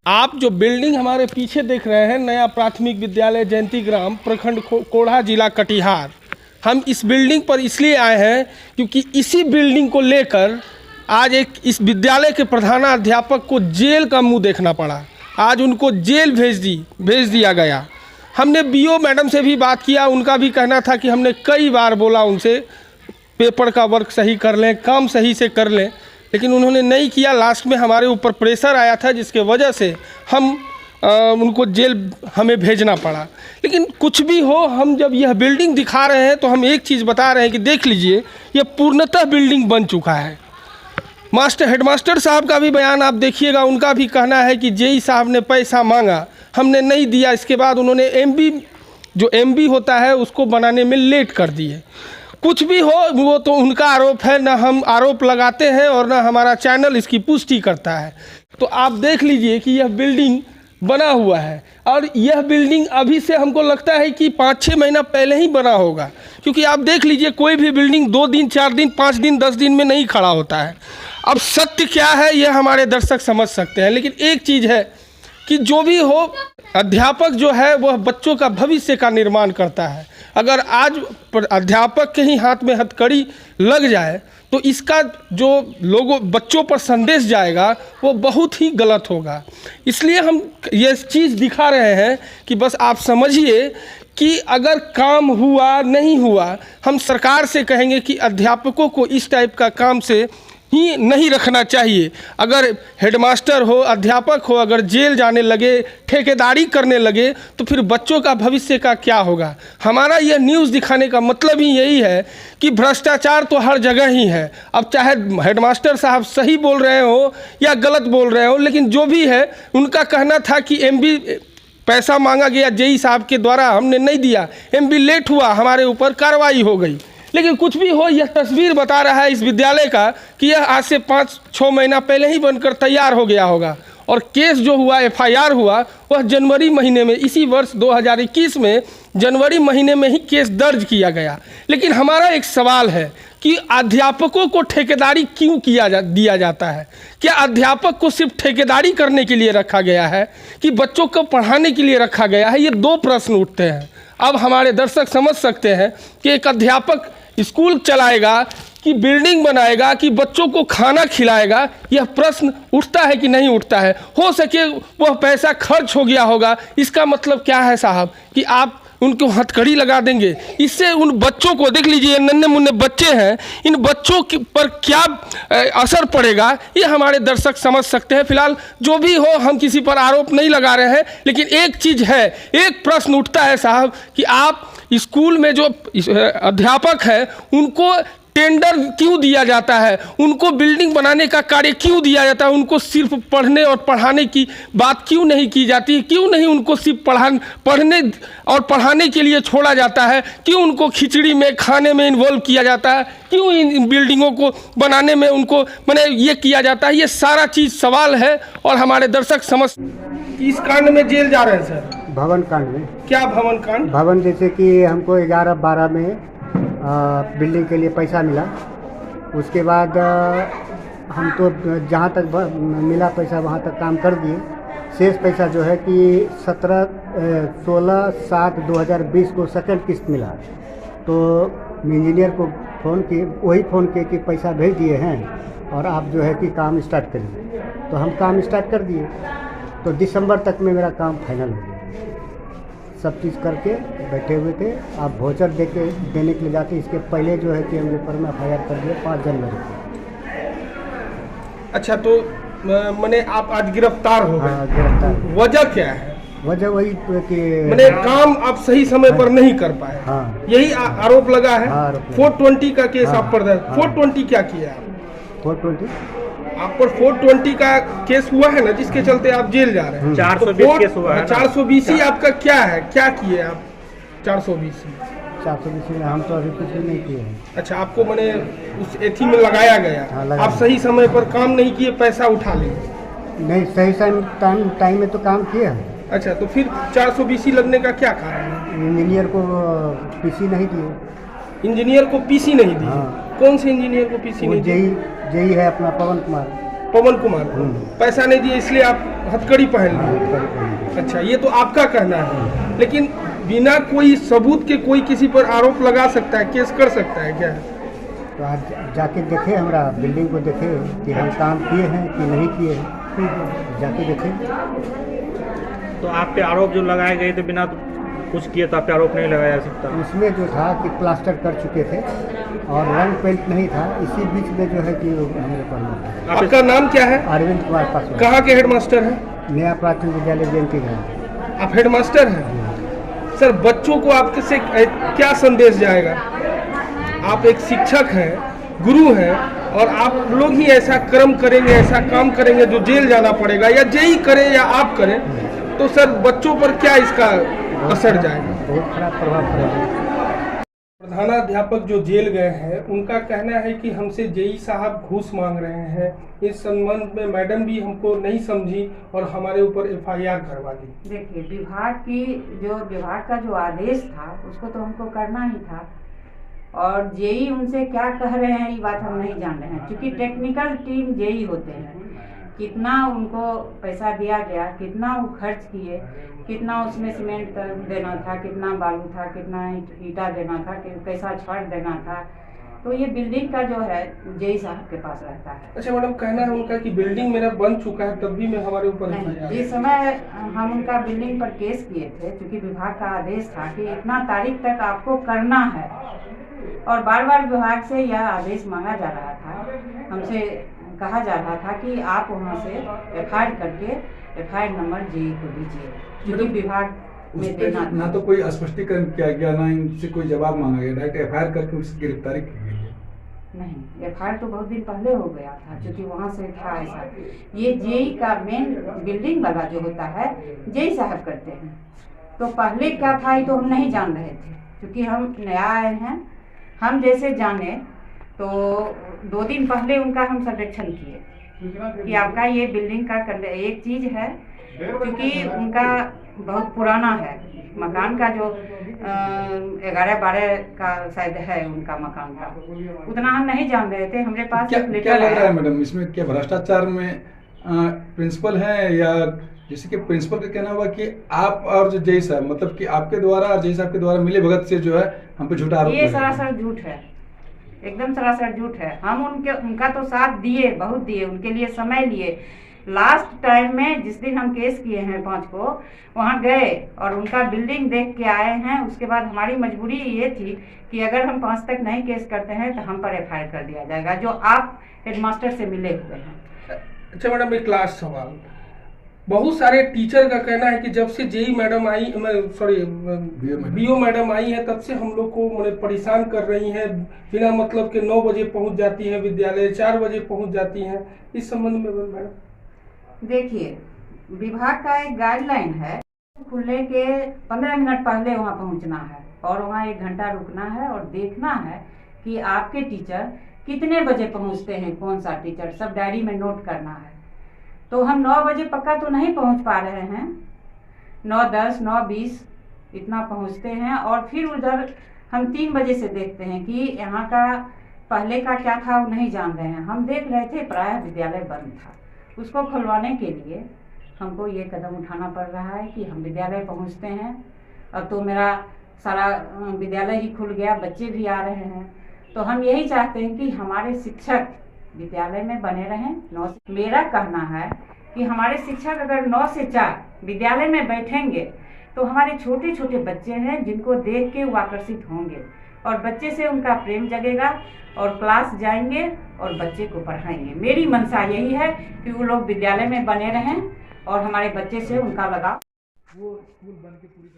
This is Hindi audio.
आप जो बिल्डिंग हमारे पीछे देख रहे हैं, नया प्राथमिक विद्यालय जयंती ग्राम, प्रखंड कोढ़ा, जिला कटिहार। हम इस बिल्डिंग पर इसलिए आए हैं क्योंकि इसी बिल्डिंग को लेकर आज इस विद्यालय के प्रधानाध्यापक को जेल का मुंह देखना पड़ा। आज उनको जेल भेज दिया गया। हमने बीओ मैडम से भी बात किया, उनका भी कहना था कि हमने कई बार बोला उनसे पेपर का वर्क सही कर लें, काम सही से कर लें, लेकिन उन्होंने नहीं किया। लास्ट में हमारे ऊपर प्रेशर आया था, जिसके वजह से उनको जेल हमें भेजना पड़ा। लेकिन कुछ भी हो, हम जब यह बिल्डिंग दिखा रहे हैं तो हम एक चीज़ बता रहे हैं कि देख लीजिए, यह पूर्णतः बिल्डिंग बन चुका है। हेडमास्टर साहब का भी बयान आप देखिएगा, उनका भी कहना है कि जेई साहब ने पैसा मांगा, हमने नहीं दिया। इसके बाद उन्होंने एमबी होता है उसको बनाने में लेट कर दिए। कुछ भी हो, वो तो उनका आरोप है, ना हम आरोप लगाते हैं और ना हमारा चैनल इसकी पुष्टि करता है। तो आप देख लीजिए कि यह बिल्डिंग बना हुआ है, और यह बिल्डिंग अभी से हमको लगता है कि 5-6 महीना पहले ही बना होगा, क्योंकि आप देख लीजिए कोई भी बिल्डिंग 2 दिन, 4 दिन, 5 दिन, 10 दिन में नहीं खड़ा होता है। अब सत्य क्या है यह हमारे दर्शक समझ सकते हैं, लेकिन एक चीज़ है कि जो भी हो, अध्यापक जो है वह बच्चों का भविष्य का निर्माण करता है। अगर आज अध्यापक के ही हाथ में हथकड़ी लग जाए तो इसका जो बच्चों पर संदेश जाएगा वो बहुत ही गलत होगा। इसलिए हम ये चीज़ दिखा रहे हैं कि बस आप समझिए कि अगर काम हुआ नहीं हुआ, हम सरकार से कहेंगे कि अध्यापकों को इस टाइप का काम से ही नहीं रखना चाहिए। अगर हेडमास्टर हो, अध्यापक हो, अगर जेल जाने लगे, ठेकेदारी करने लगे, तो फिर बच्चों का भविष्य का क्या होगा। हमारा यह न्यूज़ दिखाने का मतलब ही यही है कि भ्रष्टाचार तो हर जगह ही है। अब चाहे हेडमास्टर साहब सही बोल रहे हो या गलत बोल रहे हो, लेकिन जो भी है, उनका कहना था कि एमबी पैसा मांगा गया जेई साहब के द्वारा, हमने नहीं दिया, एमबी लेट हुआ, हमारे ऊपर कार्रवाई हो गई। लेकिन कुछ भी हो, यह तस्वीर बता रहा है इस विद्यालय का कि यह आज से 5-6 महीना पहले ही बनकर तैयार हो गया होगा। और केस जो हुआ, एफआईआर हुआ, वह जनवरी महीने में, इसी वर्ष 2021 में जनवरी महीने में ही केस दर्ज किया गया। लेकिन हमारा एक सवाल है कि अध्यापकों को ठेकेदारी क्यों दिया जाता है? क्या अध्यापक को सिर्फ ठेकेदारी करने के लिए रखा गया है कि बच्चों को पढ़ाने के लिए रखा गया है? ये 2 प्रश्न उठते हैं। अब हमारे दर्शक समझ सकते हैं कि एक अध्यापक स्कूल चलाएगा कि बिल्डिंग बनाएगा कि बच्चों को खाना खिलाएगा, यह प्रश्न उठता है कि नहीं उठता है। हो सके वह पैसा खर्च हो गया होगा, इसका मतलब क्या है साहब कि आप उनको हथकड़ी लगा देंगे? इससे उन बच्चों को, देख लीजिए नन्हे मुन्ने बच्चे हैं, इन बच्चों पर क्या असर पड़ेगा ये हमारे दर्शक समझ सकते हैं। फिलहाल जो भी हो, हम किसी पर आरोप नहीं लगा रहे हैं, लेकिन एक चीज़ है, एक प्रश्न उठता है साहब कि आप स्कूल में जो अध्यापक है उनको टेंडर क्यों दिया जाता है, उनको बिल्डिंग बनाने का कार्य क्यों दिया जाता है, उनको सिर्फ पढ़ने और पढ़ाने की बात क्यों नहीं की जाती, क्यों नहीं उनको सिर्फ पढ़ने और पढ़ाने के लिए छोड़ा जाता है, क्यों उनको खिचड़ी में, खाने में इन्वॉल्व किया जाता है, क्यों इन बिल्डिंगों को बनाने में उनको ये किया जाता है? ये सारा चीज़ सवाल है और हमारे दर्शक समझ। इस कांड में जेल जा रहे हैं सर? भवन कांड में। क्या भवन कांड? भवन जैसे कि हमको 11-12 में बिल्डिंग के लिए पैसा मिला, उसके बाद हम तो जहाँ तक मिला पैसा वहाँ तक काम कर दिए। शेष पैसा जो है कि 16/7/2020 को सेकंड किस्त मिला, तो इंजीनियर को फ़ोन किए कि पैसा भेज दिए हैं और आप जो है कि काम स्टार्ट करिए। तो हम काम स्टार्ट कर दिए, तो दिसंबर तक में मेरा काम फाइनल हो गया। सब चीज़ करके बैठे हुए थे। आप वाउचर देने के लिए जाते, इसके पहले जो है कि हम ऊपर में एफआईआर कर दिया 5 जनवरी को। अच्छा, तो मैंने आप आज गिरफ्तार हो गए? हाँ, गिरफ्तार। वजह क्या है? वजह वही कि मैंने काम आप सही समय पर नहीं कर पाए। हाँ, यही आरोप लगा है। हाँ, 420 का केस आप पर दर्ज। हाँ। 420 क्या किया आप? 420 आप पर 420 का केस हुआ है ना, जिसके चलते आप जेल जा रहे हैं। 420 केस हुआ है। 420 आपका क्या है, क्या किए आप? 420 में हम तो अभी कुछ भी नहीं किए हैं। अच्छा, आपको मैंने उस एथी में लगाया गया। हाँ, लगाया। आप सही समय पर काम नहीं किए, पैसा उठा लिए। नहीं, सही टाइम में तो काम किए हैं। अच्छा, तो फिर 420 लगने का क्या कारण है? इंजीनियर को पीसी नहीं दिए। इंजीनियर को पीसी नहीं दी। हाँ। कौन से इंजीनियर को पीसी वो नहीं दी? जेई है अपना पवन कुमार। पवन कुमार को पैसा नहीं दिया इसलिए आप हथकड़ी पहन हाँ, लिए। करी पहन ली। अच्छा, ये तो आपका कहना है, लेकिन बिना कोई सबूत के कोई किसी पर आरोप लगा सकता है, केस कर सकता है क्या? तो आज जाके देखे, हमारा बिल्डिंग को देखे कि हम काम किए हैं कि नहीं किए हैं, जाके देखे। तो आप पे आरोप जो लगाए गए थे बिना कुछ किए तो आप पे आरोप नहीं लगाया जा सकता? उसमें जो था कि प्लास्टर कर चुके थे और रंग पेंट नहीं था, इसी बीच में जो है कि वो हमारे पर। आपका नाम क्या है? अरविंद कुमार पासवान। कहाँ के हेडमास्टर हैं? नया प्राथमिक विद्यालय जयंती ग्राम। आप हेडमास्टर हैं। सर, बच्चों को आपके से क्या संदेश जाएगा? आप एक शिक्षक हैं, गुरु हैं, और आप लोग ही ऐसा कर्म करेंगे, ऐसा काम करेंगे जो जेल जाना पड़ेगा, या जेई करे या आप करें, तो सर बच्चों पर क्या इसका असर जाएगा? बहुत खराब प्रभाव पड़ेगा। प्रधानाध्यापक जो जेल गए हैं, उनका कहना है कि हमसे जेई साहब घूस मांग रहे हैं। इस संबंध में मैडम भी हमको नहीं समझी और हमारे ऊपर एफआईआर करवा दी। देखिए, विभाग का जो आदेश था उसको तो हमको करना ही था, और जेई उनसे क्या कह रहे हैं ये बात हम नहीं जान रहे हैं, क्योंकि टेक्निकल टीम जेई होते हैं। कितना उनको पैसा दिया गया, कितना वो खर्च किए, कितना उसमें सीमेंट देना था, कितना बालू था, कितना ईटा देना था, कैसा छड़ देना था, तो ये बिल्डिंग का जो है जेई साहब के पास रहता है। अच्छा मैडम, कहना है उनका कि बिल्डिंग मेरा बन चुका है, तब भी मैं हमारे ऊपर नहीं, जिस समय हम उनका बिल्डिंग पर केस किए थे, क्योंकि विभाग का आदेश था कि इतना तारीख तक आपको करना है, और बार बार विभाग से यह आदेश मांगा जा रहा था, हमसे कहा जा रहा था कि आप वहाँ से एफआईआर करके एफआईआर नंबर जेई को दीजिए, क्योंकि विभाग में देना था। ना तो कोई स्पष्टीकरण किया गया, ना इनसे कोई जवाब मांगा गया, डायरेक्ट एफआईआर करके उसकी गिरफ्तारी की गई है। नहीं, एफआईआर तो बहुत दिन पहले हो गया था, क्योंकि वहाँ से था ऐसा। ये जेई का मेन बिल्डिंग वाला जो होता है जेई साहब करते हैं, तो पहले क्या था ये तो हम नहीं जान रहे थे, क्योंकि हम नया आए हैं। हम जैसे जाने तो 2 दिन पहले उनका हम सर्वेक्षण किए कि आपका ये बिल्डिंग का एक चीज़ है, क्योंकि उनका बहुत पुराना है मकान का, जो 11-12 का शायद है उनका मकान का, उतना हम नहीं जान रहे थे। हमारे पास क्या लग रहा है मैडम, इसमें क्या भ्रष्टाचार में प्रिंसिपल है, या जैसे कि प्रिंसिपल का कहना हुआ कि आप और जो जेई साहब, मतलब कि आपके द्वारा और जेई साहब के द्वारा मिले भगत से जो है हम पे झूठा आरोप? ये सरासर झूठ है, एकदम सरासर झूठ है। हम उनका तो साथ दिए, बहुत दिए, उनके लिए समय लिए। लास्ट टाइम में जिस दिन हम केस किए हैं 5 को, वहाँ गए और उनका बिल्डिंग देख के आए हैं। उसके बाद हमारी मजबूरी ये थी कि अगर हम 5 तक नहीं केस करते हैं तो हम पर एफआईआर कर दिया जाएगा, जो आप हेडमास्टर से मिले हुए हैं। अच्छा मैडम, एक लास्ट सवाल। बहुत सारे टीचर का कहना है कि जब से जेई मैडम आई, बीओ मैडम आई है, तब से हम लोग को परेशान कर रही हैं। बिना मतलब के 9 बजे पहुंच जाती हैं विद्यालय, 4 बजे पहुंच जाती हैं। इस संबंध में मैडम देखिए, विभाग का एक गाइडलाइन है, खुलने के 15 मिनट पहले वहाँ पहुँचना है, और वहाँ 1 घंटा रुकना है और देखना है कि आपके टीचर कितने बजे पहुँचते हैं, कौन सा टीचर, सब डायरी में नोट करना है। तो हम 9 बजे पक्का तो नहीं पहुंच पा रहे हैं, 9:10, 9:20 इतना पहुंचते हैं, और फिर उधर हम 3 बजे से देखते हैं कि यहाँ का पहले का क्या था वो नहीं जान रहे हैं। हम देख रहे थे प्रायः विद्यालय बंद था, उसको खुलवाने के लिए हमको ये कदम उठाना पड़ रहा है कि हम विद्यालय पहुँचते हैं। अब तो मेरा सारा विद्यालय ही खुल गया, बच्चे भी आ रहे हैं, तो हम यही चाहते हैं कि हमारे शिक्षक विद्यालय में बने रहें। 9 से मेरा कहना है कि हमारे शिक्षक अगर 9 से 4 विद्यालय में बैठेंगे तो हमारे छोटे छोटे बच्चे हैं जिनको देख के वो आकर्षित होंगे, और बच्चे से उनका प्रेम जगेगा, और क्लास जाएंगे और बच्चे को पढ़ाएंगे। मेरी मंशा यही है कि वो लोग विद्यालय में बने रहें और हमारे बच्चे से उनका लगाव। वो स्कूल बन के पूरी